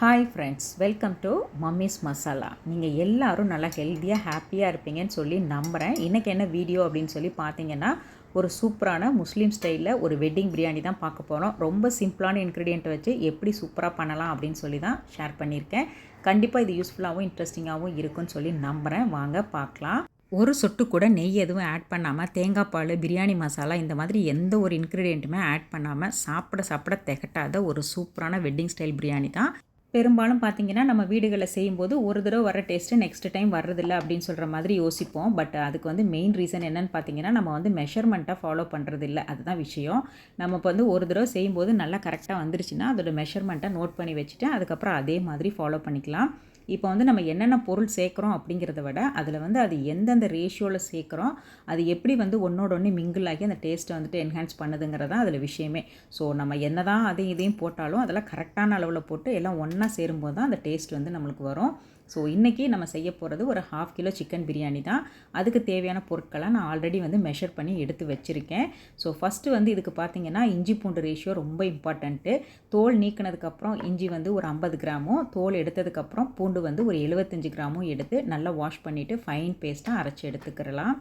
Hi friends, welcome to mummy's masala. நீங்கள் எல்லோரும் நல்லா ஹெல்த்தியாக ஹாப்பியாக இருப்பீங்கன்னு சொல்லி நம்புகிறேன். இன்றைக்கி என்ன வீடியோ அப்படின்னு சொல்லி பார்த்தீங்கன்னா, ஒரு சூப்பரான முஸ்லீம் ஸ்டைலில் ஒரு வெட்டிங் பிரியாணி தான் பார்க்க போகிறோம். ரொம்ப சிம்பிளான இன்க்ரீடியண்ட்டை வச்சு எப்படி சூப்பராக பண்ணலாம் அப்படின்னு சொல்லி தான் ஷேர் பண்ணியிருக்கேன். கண்டிப்பாக இது யூஸ்ஃபுல்லாகவும் இன்ட்ரெஸ்டிங்காகவும் இருக்குன்னு சொல்லி நம்புகிறேன். வாங்க பார்க்கலாம். ஒரு சொட்டு கூட நெய் எதுவும் ஆட் பண்ணாமல், தேங்காய் பால், பிரியாணி மசாலா இந்த மாதிரி எந்த ஒரு இன்க்ரீடியண்ட்டுமே ஆட் பண்ணாமல் சாப்பிட திகட்டாத ஒரு சூப்பரான வெட்டிங் ஸ்டைல் பிரியாணி தான். பெரும்பாலும் பார்த்திங்கன்னா நம்ம வீடுகளில் செய்யும்போது ஒரு தடவை வர டேஸ்ட்டு நெக்ஸ்ட் டைம் வர்றதில்ல அப்படின்னு சொல்கிற மாதிரி யோசிப்போம். பட் அதுக்கு வந்து மெயின் ரீசன் என்னென்னு பார்த்தீங்கன்னா, நம்ம வந்து மெஷர்மெண்ட்டை ஃபாலோ பண்ணுறதில்ல. அதுதான் விஷயம். நம்ம இப்போ வந்து ஒரு தடவை செய்யும்போது நல்லா கரெக்டாக வந்துருச்சுன்னா அதோட மெஷர்மெண்ட்டை நோட் பண்ணி வச்சுட்டு அதுக்கப்புறம் அதே மாதிரி ஃபாலோ பண்ணிக்கலாம். இப்போ வந்து நம்ம என்னென்ன பொருள் சேர்க்குறோம் அப்படிங்கிறத விட அதில் வந்து அது எந்தெந்த ரேஷியோவில் சேர்க்குறோம், அது எப்படி வந்து ஒன்றோட ஒன்று மிங்கிள் ஆகி அந்த டேஸ்ட்டை வந்துட்டு என்ஹான்ஸ் பண்ணுதுங்கிறது தான் அதில் விஷயமே. ஸோ நம்ம என்ன தான் அதையும் இதையும் போட்டாலும் அதெல்லாம் கரெக்டான அளவில் போட்டு எல்லாம் ஒன்றா சேரும்போது தான் அந்த டேஸ்ட் வந்து நம்மளுக்கு வரும். ஸோ இன்றைக்கி நம்ம செய்ய போகிறது ஒரு 1/2 கிலோ சிக்கன் பிரியாணி தான். அதுக்கு தேவையான பொருட்களை நான் ஆல்ரெடி வந்து மெஷர் பண்ணி எடுத்து வச்சுருக்கேன். ஸோ ஃபஸ்ட்டு வந்து இதுக்கு பார்த்திங்கன்னா இஞ்சி பூண்டு ரேஷியோ ரொம்ப இம்பார்ட்டண்ட்டு. தோல் நீக்கினதுக்கப்புறம் இஞ்சி வந்து ஒரு 50 கிராமும், தோல் எடுத்ததுக்கப்புறம் பூண்டு வந்து ஒரு 75 கிராமும் எடுத்து நல்லா வாஷ் பண்ணிவிட்டு ஃபைன் பேஸ்ட்டாக அரைச்சி எடுத்துக்கிறலாம்.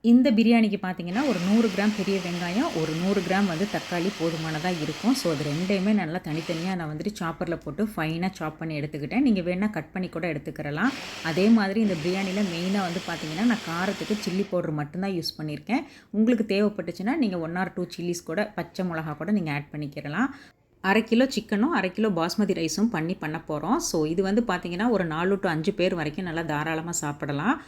இந்த பிரியாணிக்கு பார்த்திங்கன்னா ஒரு 100 கிராம் பெரிய வெங்காயம், ஒரு 100 கிராம் வந்து தக்காளி போதுமானதாக இருக்கும். ஸோ அது ரெண்டையுமே நல்லா தனித்தனியாக நான் வந்துட்டு சாப்பரில் போட்டு ஃபைனாக சாப் பண்ணி எடுத்துக்கிட்டேன். நீங்கள் வேணால் கட் பண்ணி கூட எடுத்துக்கிறலாம். அதே மாதிரி இந்த பிரியாணியில் மெயினாக வந்து பார்த்திங்கன்னா நான் காரத்துக்கு சில்லி பவுடர் மட்டும்தான் யூஸ் பண்ணியிருக்கேன். உங்களுக்கு தேவைப்பட்டுச்சுன்னா நீங்கள் 1 or 2 சில்லிஸ் கூட, பச்சை மிளகா கூட நீங்கள் ஆட் பண்ணிக்கிறலாம். 1/2 கிலோ சிக்கனும் 1/2 கிலோ பாஸ்மதி ரைஸும் பண்ண போகிறோம். ஸோ இது வந்து பார்த்திங்கன்னா ஒரு 4 to 5 பேர் வரைக்கும் நல்லா தாராளமாக சாப்பிடலாம்.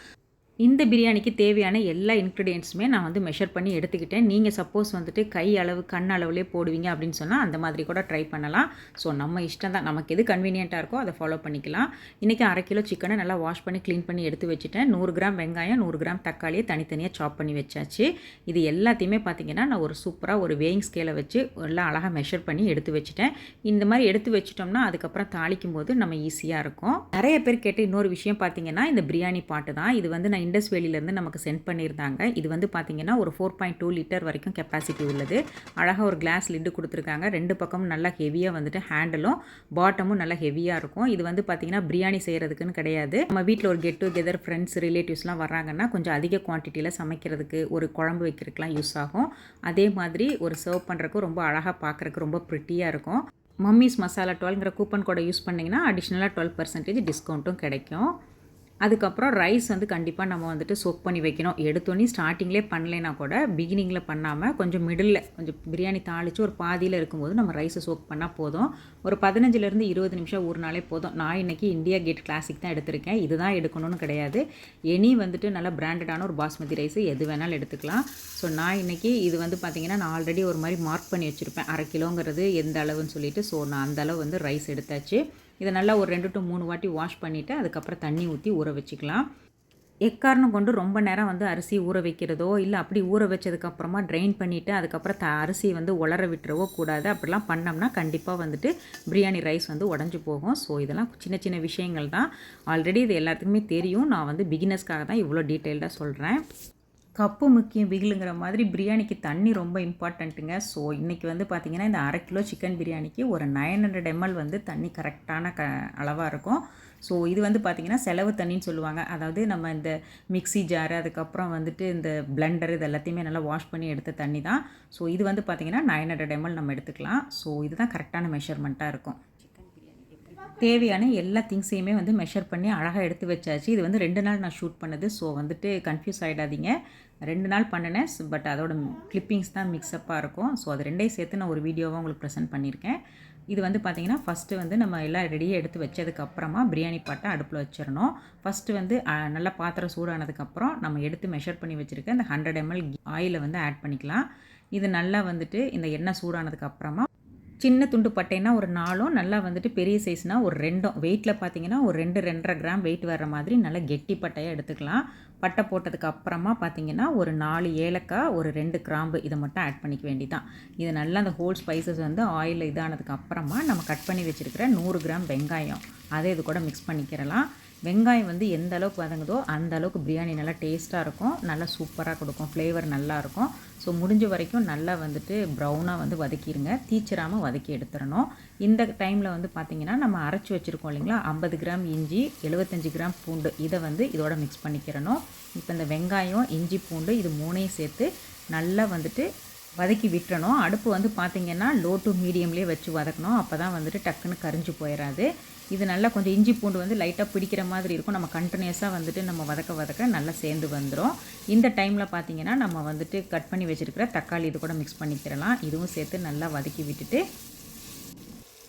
இந்த பிரியாணிக்கு தேவையான எல்லா இன்க்ரீடியன்ட்ஸுமே நான் வந்து மெஷர் பண்ணி எடுத்துக்கிட்டேன். நீங்கள் சப்போஸ் வந்துட்டு கை அளவு, கண் அளவுலேயே போடுவீங்க அப்படின்னு சொன்னால் அந்த மாதிரி கூட ட்ரை பண்ணலாம். ஸோ நம்ம இஷ்டம் தான், நமக்கு எது கன்வீனியண்ட்டாக இருக்கோ அதை ஃபாலோ பண்ணிக்கலாம். இன்றைக்கி 1/2 கிலோ சிக்கனை நல்லா வாஷ் பண்ணி க்ளீன் பண்ணி எடுத்து வச்சுட்டேன். 100 கிராம் வெங்காயம், 100 கிராம் தக்காளியை தனித்தனியாக சாப் பண்ணி வச்சாச்சு. இது எல்லாத்தையுமே பார்த்திங்கன்னா நான் ஒரு சூப்பராக ஒரு வேயிங் ஸ்கேலை வச்சு எல்லாம் அழகாக மெஷர் பண்ணி எடுத்து வச்சுட்டேன். இந்த மாதிரி எடுத்து வச்சிட்டோம்னா அதுக்கப்புறம் தாளிக்கும் போது நம்ம ஈஸியாக இருக்கும். நிறைய பேர் கேட்ட இன்னொரு விஷயம் பார்த்திங்கன்னா இந்த பிரியாணி பாட்டு தான். இது வந்து நான் இண்டஸ் வேலியிலேருந்து நமக்கு சென்ட் பண்ணியிருந்தாங்க. இது வந்து பார்த்திங்கன்னா ஒரு 4.2 லிட்டர் வரைக்கும் கெப்பாசிட்டி உள்ளது. அழகாக ஒரு கிளாஸ் லிட்டு கொடுத்துருக்காங்க. 2 பக்கமும் நல்லா ஹெவியாக வந்துட்டு ஹேண்டிலும் பாட்டமும் நல்லா ஹெவியாக இருக்கும். இது வந்து பார்த்திங்கன்னா பிரியாணி செய்கிறதுக்குன்னு கிடையாது. நம்ம வீட்டில் ஒரு கெட் டுகெதர் ஃப்ரெண்ட்ஸ், ரிலேட்டிவ்ஸ்லாம் வர்றாங்கன்னா கொஞ்சம் அதிக குவான்டிட்டியில் சமைக்கிறதுக்கு, ஒரு குழம்பு வைக்கிறதுக்கெலாம் யூஸ் ஆகும். அதே மாதிரி ஒரு சர்வ் பண்ணுறதுக்கு ரொம்ப அழகாக பார்க்குறக்கு ரொம்ப ப்ரிட்டியாக இருக்கும். மம்மிஸ் மசாலா 12ங்கிற கூப்பன் கோடை யூஸ் பண்ணிங்கன்னா அடிஷ்னலாக 12% டிஸ்கவுண்ட்டும் கிடைக்கும். அதுக்கப்புறம் ரைஸ் வந்து கண்டிப்பாக நம்ம வந்துட்டு சோக் பண்ணி வைக்கணும். எடுத்தோன்னே ஸ்டார்டிங்லேயே பண்ணலைன்னா கூட பிகினிங்கில் பண்ணாமல் கொஞ்சம் மிடில், கொஞ்சம் பிரியாணி தாளித்து ஒரு பாதியில் இருக்கும்போது நம்ம ரைஸை சோக் பண்ணால் போதும். ஒரு 15லேருந்து 20 நிமிஷம் ஊறினாலே போதும். நான் இன்றைக்கி இந்தியா கேட் கிளாசிக் தான் எடுத்திருக்கேன். இதுதான் எடுக்கணும்னு கிடையாது. எனி வந்துட்டு நல்லா பிராண்டடான ஒரு பாஸ்மதி ரைஸ் எது வேணாலும் எடுத்துக்கலாம். ஸோ நான் இன்றைக்கி இது வந்து பார்த்திங்கன்னா நான் ஆல்ரெடி ஒரு மாதிரி மார்க் பண்ணி வச்சுருப்பேன். 1/2 கிலோங்கிறது எந்த அளவுன்னு சொல்லிட்டு. ஸோ நான் அந்த அளவு வந்து ரைஸ் எடுத்தாச்சு. இதை நல்லா ஒரு 2 to 3 வாட்டி வாஷ் பண்ணிவிட்டு அதுக்கப்புறம் தண்ணி ஊற்றி ஊற வச்சுக்கலாம். எக்காரணம் கொண்டு ரொம்ப நேரம் வந்து அரிசி ஊற வைக்கிறதோ, இல்லை அப்படி ஊற வச்சதுக்கப்புறமா ட்ரெயின் பண்ணிவிட்டு அதுக்கப்புறம் அரிசி வந்து உலர விட்டுறவோ கூடாது. அப்படிலாம் பண்ணோம்னா கண்டிப்பாக வந்துட்டு பிரியாணி ரைஸ் வந்து உடஞ்சி போகும். ஸோ இதெல்லாம் சின்ன சின்ன விஷயங்கள் தான். ஆல்ரெடி இது எல்லாத்துக்குமே தெரியும். நான் வந்து பிகினர்ஸ்க்காக தான் இவ்வளோ டீட்டெயில்டாக சொல்கிறேன். கப்பு முக்கியம் பிகிலுங்கிற மாதிரி பிரியாணிக்கு தண்ணி ரொம்ப இம்பார்ட்டண்ட்டுங்க. ஸோ இன்றைக்கி வந்து பார்த்திங்கன்னா இந்த 1/2 கிலோ சிக்கன் பிரியாணிக்கு ஒரு 900 ml வந்து தண்ணி கரெக்டான அளவாக இருக்கும். ஸோ இது வந்து பார்த்திங்கன்னா செலவு தண்ணின்னு சொல்லுவாங்க. அதாவது நம்ம இந்த மிக்ஸி ஜாரு, அதுக்கப்புறம் வந்துட்டு இந்த பிளெண்டர், இது எல்லாத்தையுமே நல்லா வாஷ் பண்ணி எடுத்த தண்ணி தான். ஸோ இது வந்து பார்த்திங்கன்னா 900 ml நம்ம எடுத்துக்கலாம். ஸோ இதுதான் கரெக்டான மெஷர்மெண்ட்டாக இருக்கும். தேவையான எல்லா திங்ஸையுமே வந்து மெஷர் பண்ணி அழகாக எடுத்து வச்சாச்சு. இது வந்து 2 நாள் நான் ஷூட் பண்ணது. ஸோ வந்துட்டு கன்ஃபியூஸ் ஆகிடாதீங்க. 2 நாள் பண்ணினேன். பட் அதோட கிளிப்பிங்ஸ் தான் மிக்ஸ்அப்பாக இருக்கும். ஸோ அது ரெண்டையும் சேர்த்து நான் ஒரு வீடியோவாக உங்களுக்கு ப்ரெசென்ட் பண்ணியிருக்கேன். இது வந்து பார்த்திங்கன்னா ஃபஸ்ட்டு வந்து நம்ம எல்லாம் ரெடியாக எடுத்து வச்சதுக்கப்புறமா பிரியாணி பாட்டை அடுப்பில் வச்சிடணும். ஃபஸ்ட்டு வந்து நல்லா பாத்திரம் சூடானதுக்கப்புறம் நம்ம எடுத்து மெஷர் பண்ணி வச்சுருக்க இந்த 100 ml ஆயிலை வந்து ஆட் பண்ணிக்கலாம். இது நல்லா வந்துட்டு இந்த எண்ணெய் சூடானதுக்கப்புறமா சின்ன துண்டு பட்டைனா ஒரு 4ம், நல்லா வந்துட்டு பெரிய சைஸ்னால் ஒரு 2ம், வெயிட்டில் பார்த்தீங்கன்னா ஒரு 2-2.5 கிராம் வெயிட் வர்ற மாதிரி நல்லா கெட்டி பட்டையாக எடுத்துக்கலாம். பட்டை போட்டதுக்கு அப்புறமா பார்த்தீங்கன்னா ஒரு 4 ஏலக்காய், ஒரு 2 கிராம்பு இதை மட்டும் ஆட் பண்ணிக்க வேண்டியதான். இது நல்லா அந்த ஹோல் ஸ்பைசஸ் வந்து ஆயிலில் இதானதுக்கு அப்புறமா நம்ம கட் பண்ணி வச்சுருக்கிற 100 கிராம் வெங்காயம் அதை இது கூட மிக்ஸ் பண்ணிக்கிறலாம். வெங்காயம் வந்து எந்த அளவுக்கு வதங்குதோ அந்த அளவுக்கு பிரியாணி நல்லா டேஸ்ட்டாக இருக்கும், நல்லா சூப்பராக கொடுக்கும், ஃப்ளேவர் நல்லாயிருக்கும். ஸோ முடிஞ்ச வரைக்கும் நல்லா வந்துட்டு ப்ரௌனாக வந்து வதக்கிடுங்க, தீச்சிராமல் வதக்கி எடுத்துடணும். இந்த டைமில் வந்து பார்த்திங்கன்னா நம்ம அரைச்சி வச்சுருக்கோம் இல்லைங்களா, 50 கிராம் இஞ்சி 75 கிராம் பூண்டு இதை வந்து இதோட மிக்ஸ் பண்ணிக்கிறணும். இப்போ இந்த வெங்காயம் இஞ்சி பூண்டு இது மூணையும் சேர்த்து நல்லா வந்துட்டு வதக்கி விட்டுறணும். அடுப்பு வந்து பார்த்திங்கன்னா லோ டு மீடியம்லேயே வச்சு வதக்கணும், அப்போ தான் வந்துட்டு டக்குன்னு கரிஞ்சு போயிடாது. இது நல்லா கொஞ்சம் இஞ்சி பூண்டு வந்து லைட்டாக பிடிக்கிற மாதிரி இருக்கும், நம்ம கண்டினியூஸாக வந்துட்டு நம்ம வதக்க நல்லா சேர்ந்து வந்துடும். இந்த டைமில் பார்த்திங்கன்னா நம்ம வந்துட்டு கட் பண்ணி வச்சுருக்கிற தக்காளி இது கூட மிக்ஸ் பண்ணிக்கிறலாம், இதுவும் சேர்த்து நல்லா வதக்கி விட்டுட்டு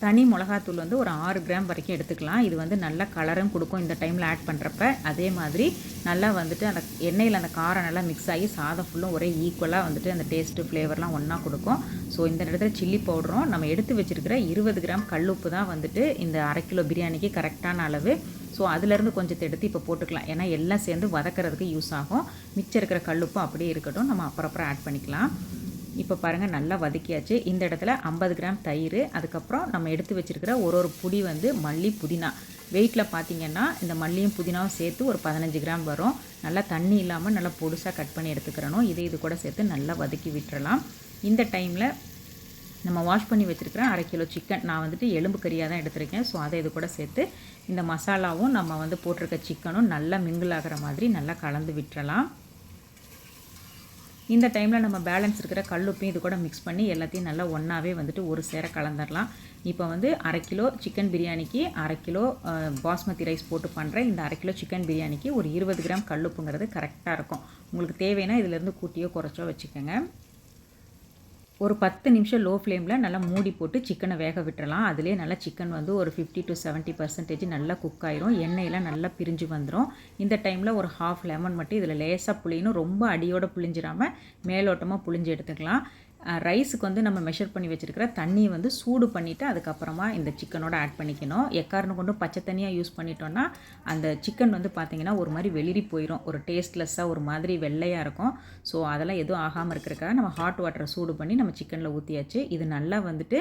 தனி மிளகாத்தூள் வந்து ஒரு 6 கிராம் வரைக்கும் எடுத்துக்கலாம். இது வந்து நல்லா கலரும் கொடுக்கும் இந்த டைமில் ஆட் பண்ணுறப்ப. அதே மாதிரி நல்லா வந்துட்டு அந்த எண்ணெயில் அந்த காரம் நல்லா மிக்ஸ் ஆகி சாதம் ஃபுல்லும் ஒரே ஈக்குவலாக வந்துட்டு அந்த டேஸ்ட்டு ஃப்ளேவர்லாம் ஒன்றா கொடுக்கும். ஸோ இந்த இடத்துல சில்லி பவுடரும் நம்ம எடுத்து வச்சுருக்கிற 20 கிராம் கல்லுப்பு தான் வந்துட்டு இந்த 1/2 கிலோ பிரியாணிக்கு கரெக்டான அளவு. ஸோ அதிலேருந்து கொஞ்சத்தை எடுத்து இப்போ போட்டுக்கலாம், ஏன்னா எல்லாம் சேர்ந்து வதக்கிறதுக்கு யூஸ் ஆகும். மிச்சம் இருக்கிற கல்லுப்பு அப்படியே இருக்கட்டும், நம்ம அப்புறம் ஆட் பண்ணிக்கலாம். இப்போ பாருங்கள் நல்லா வதக்கியாச்சு. இந்த இடத்துல 50 கிராம் தயிர், அதுக்கப்புறம் நம்ம எடுத்து வச்சுருக்கிற ஒரு புடி வந்து மல்லி புதினா வெயிட்டில் பார்த்திங்கன்னா இந்த மல்லியும் புதினாவும் சேர்த்து ஒரு 15 கிராம் வரும். நல்லா தண்ணி இல்லாமல் நல்லா பொடுசாக கட் பண்ணி எடுத்துக்கிறணும். இது கூட சேர்த்து நல்லா வதக்கி விட்டுறலாம். இந்த டைமில் நம்ம வாஷ் பண்ணி வச்சுருக்கிற 1/2 கிலோ சிக்கன், நான் வந்துட்டு எலும்பு கறியாக தான் எடுத்திருக்கேன். ஸோ அதை இது கூட சேர்த்து இந்த மசாலாவும் நம்ம வந்து போட்டிருக்க சிக்கனும் நல்லா மிங்கிள் ஆகிற மாதிரி நல்லா கலந்து விட்டுறலாம். இந்த டைமில் நம்ம பேலன்ஸ் இருக்கிற கல்லுப்பையும் இது கூட மிக்ஸ் பண்ணி எல்லாத்தையும் நல்லா ஒன்றாவே வந்துட்டு ஒரு சேர கலந்துடலாம். இப்போ வந்து 1/2 கிலோ சிக்கன் பிரியாணிக்கு 1/2 கிலோ பாஸ்மதி ரைஸ் போட்டு பண்ணுறேன். இந்த 1/2 கிலோ சிக்கன் பிரியாணிக்கு ஒரு 20 கிராம் கல்லுப்புங்கிறது கரெக்டாக இருக்கும். உங்களுக்கு தேவைன்னா இதிலேருந்து கூட்டியோ குறைச்சோ வச்சுக்கோங்க. ஒரு 10 நிமிஷம் லோ ஃப்ளேமில் நல்லா மூடி போட்டு சிக்கனை வேக விட்டுறலாம். அதிலே நல்லா சிக்கன் வந்து ஒரு 50 to 70% நல்லா குக் ஆயிரும், எண்ணெயெல்லாம் நல்லா பிரிஞ்சு வந்துடும். இந்த டைமில் ஒரு ஹாஃப் லெமன் மட்டும் இதில் லேசாக புளியணும், ரொம்ப அடியோடு புளிஞ்சிடாமல் மேலோட்டமாக புளிஞ்சு எடுத்துக்கலாம். ரைஸுக்கு வந்து நம்ம மெஷர் பண்ணி வச்சுருக்கிற தண்ணியை வந்து சூடு பண்ணிவிட்டு அதுக்கப்புறமா இந்த சிக்கனோட ஆட் பண்ணிக்கணும். எக்காரணம் கொண்டு பச்சை தண்ணியாக யூஸ் பண்ணிட்டோன்னா அந்த சிக்கன் வந்து பார்த்திங்கன்னா ஒரு மாதிரி வெளிரி போயிடும், ஒரு டேஸ்ட்லெஸ்ஸாக ஒரு மாதிரி வெள்ளையாக இருக்கும். ஸோ அதெல்லாம் எதுவும் ஆகாமல் இருக்கிறக்காக நம்ம ஹாட் வாட்டரை சூடு பண்ணி நம்ம சிக்கனில் ஊற்றியாச்சு. இது நல்லா வந்துட்டு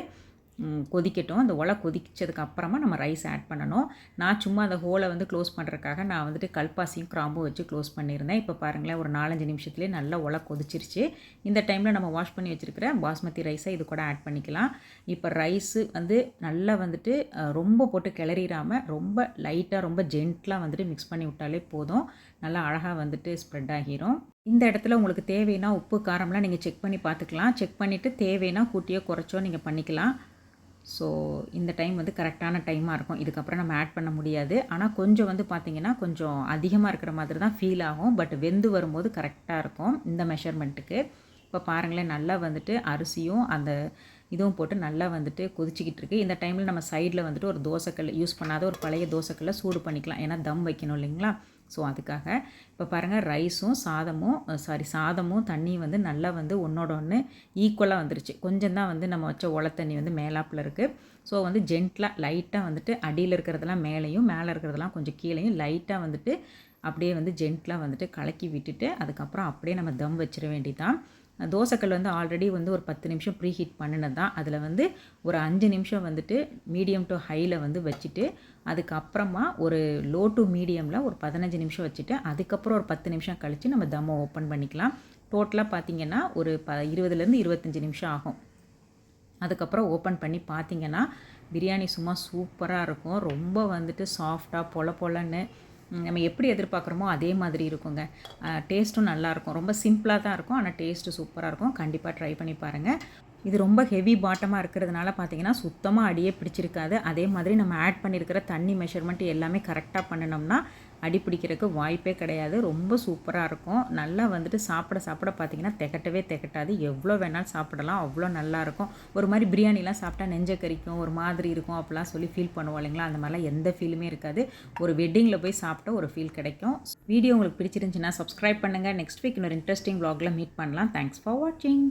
கொதிக்கட்டும். அந்த ஒலை கொதிச்சதுக்கு அப்புறமா நம்ம ரைஸ் ஆட் பண்ணணும். நான் சும்மா அந்த ஹோலை வந்து க்ளோஸ் பண்ணுறதுக்காக நான் வந்துட்டு கல்பாசியும் கிராம்பும் வச்சு க்ளோஸ் பண்ணியிருந்தேன். இப்போ பாருங்களேன் ஒரு 4-5 நிமிஷத்துலேயே நல்லா ஒலை கொதிச்சிருச்சு. இந்த டைமில் நம்ம வாஷ் பண்ணி வச்சுருக்கிற பாஸ்மதி ரைஸை இது கூட ஆட் பண்ணிக்கலாம். இப்போ ரைஸு வந்து நல்லா வந்துட்டு ரொம்ப போட்டு கிளறிடாமல் ரொம்ப லைட்டாக ரொம்ப ஜென்ட்லாக வந்துட்டு மிக்ஸ் பண்ணி விட்டாலே போதும், நல்லா அழகாக வந்துட்டு ஸ்ப்ரெட் ஆகிரும். இந்த இடத்துல உங்களுக்கு தேவைன்னா உப்பு காரம்லாம் நீங்கள் செக் பண்ணி பார்த்துக்கலாம். செக் பண்ணிவிட்டு தேவைன்னா கூட்டியோ குறைச்சோ நீங்கள் பண்ணிக்கலாம். ஸோ இந்த டைம் வந்து கரெக்டான டைமாக இருக்கும், இதுக்கப்புறம் நம்ம ஆட் பண்ண முடியாது. ஆனால் கொஞ்சம் வந்து பார்த்திங்கன்னா கொஞ்சம் அதிகமாக இருக்கிற மாதிரி தான் ஃபீல் ஆகும், பட் வெந்து வரும்போது கரெக்டாக இருக்கும் இந்த மெஷர்மெண்ட்டுக்கு. இப்போ பாருங்களேன் நல்லா வந்துட்டு அரிசியும் அந்த இதுவும் போட்டு நல்லா வந்துட்டு கொதிச்சிக்கிட்டு இருக்குது. இந்த டைமில் நம்ம சைடில் வந்துட்டு ஒரு தோசைக்கல் யூஸ் பண்ணாத ஒரு பழைய தோசைக்கல்லை சூடு பண்ணிக்கலாம், ஏன்னா தம் வைக்கணும் இல்லைங்களா. ஸோ அதுக்காக இப்போ பாருங்கள் ரைஸும் சாதமும் தண்ணியும் வந்து நல்லா வந்து ஒன்றோட ஒன்று ஈக்குவலாக வந்துருச்சு. கொஞ்சம் தான் வந்து நம்ம வச்ச ஒலை தண்ணி வந்து மேலாப்பில் இருக்குது. ஸோ வந்து ஜென்ட்லாக லைட்டாக வந்துட்டு அடியில் இருக்கிறதெல்லாம் மேலேயும் மேலே இருக்கிறதெல்லாம் கொஞ்சம் கீழேயும் லைட்டாக வந்துட்டு அப்படியே வந்து ஜென்ட்லாக வந்துட்டு கலக்கி விட்டுட்டு அதுக்கப்புறம் அப்படியே நம்ம தம் வச்சிட வேண்டியதான். தோசைக்கல் வந்து ஆல்ரெடி வந்து ஒரு 10 நிமிஷம் ப்ரீ ஹீட் பண்ணினது தான். அதில் வந்து ஒரு 5 நிமிஷம் வந்துட்டு மீடியம் டு ஹையில் வந்து வச்சுட்டு அதுக்கப்புறமா ஒரு லோ டு மீடியமில் ஒரு 15 நிமிஷம் வச்சுட்டு அதுக்கப்புறம் ஒரு 10 நிமிஷம் கழித்து நம்ம தம்மை ஓப்பன் பண்ணிக்கலாம். டோட்டலாக பார்த்திங்கன்னா ஒரு 20லேருந்து 25 நிமிஷம் ஆகும். அதுக்கப்புறம் ஓப்பன் பண்ணி பார்த்திங்கன்னா பிரியாணி சும்மா சூப்பராக இருக்கும், ரொம்ப வந்துட்டு சாஃப்டாக பொலன்னு நம்ம எப்படி எதிர்பார்க்குறோமோ அதே மாதிரி இருக்குங்க. டேஸ்ட்டும் நல்லாயிருக்கும், ரொம்ப சிம்பிளாக தான் இருக்கும், ஆனால் டேஸ்ட்டு சூப்பராக இருக்கும். கண்டிப்பாக ட்ரை பண்ணி பாருங்கள். இது ரொம்ப ஹெவி பாட்டமாக இருக்கிறதுனால பார்த்திங்கன்னா சுத்தமாக அடியே பிடிச்சிருக்காது. அதே மாதிரி நம்ம ஆட் பண்ணியிருக்கிற தண்ணி மெஷர்மெண்ட் எல்லாமே கரெக்டாக பண்ணினோம்னா அடி பிடிக்கிறதுக்கு வாய்ப்பே கிடையாது. ரொம்ப சூப்பராக இருக்கும். நல்லா வந்துட்டு சாப்பிட பார்த்திங்கன்னா திகட்டாது, எவ்வளோ வேணாலும் சாப்பிடலாம், அவ்வளோ நல்லாயிருக்கும். ஒரு மாதிரி பிரியாணிலாம் சாப்பிட்டா நெஞ்ச கறிக்கும் ஒரு மாதிரி இருக்கும் அப்படிலாம் சொல்லி ஃபீல் பண்ணுவோம் இல்லைங்களா, அந்த மாதிரிலாம் எந்த ஃபீலுமே இருக்காது. ஒரு வெட்டிங்கில் போய் சாப்பிட்டா ஒரு ஃபீல் கிடைக்கும். வீடியோ உங்களுக்கு பிடிச்சிருந்துச்சுன்னா சப்ஸ்கிரைப் பண்ணுங்கள். நெக்ஸ்ட் வீக் இன்னொரு இன்ட்ரெஸ்டிங் vlogல மீட் பண்ணலாம். தேங்க்ஸ் ஃபார் வாட்சிங்.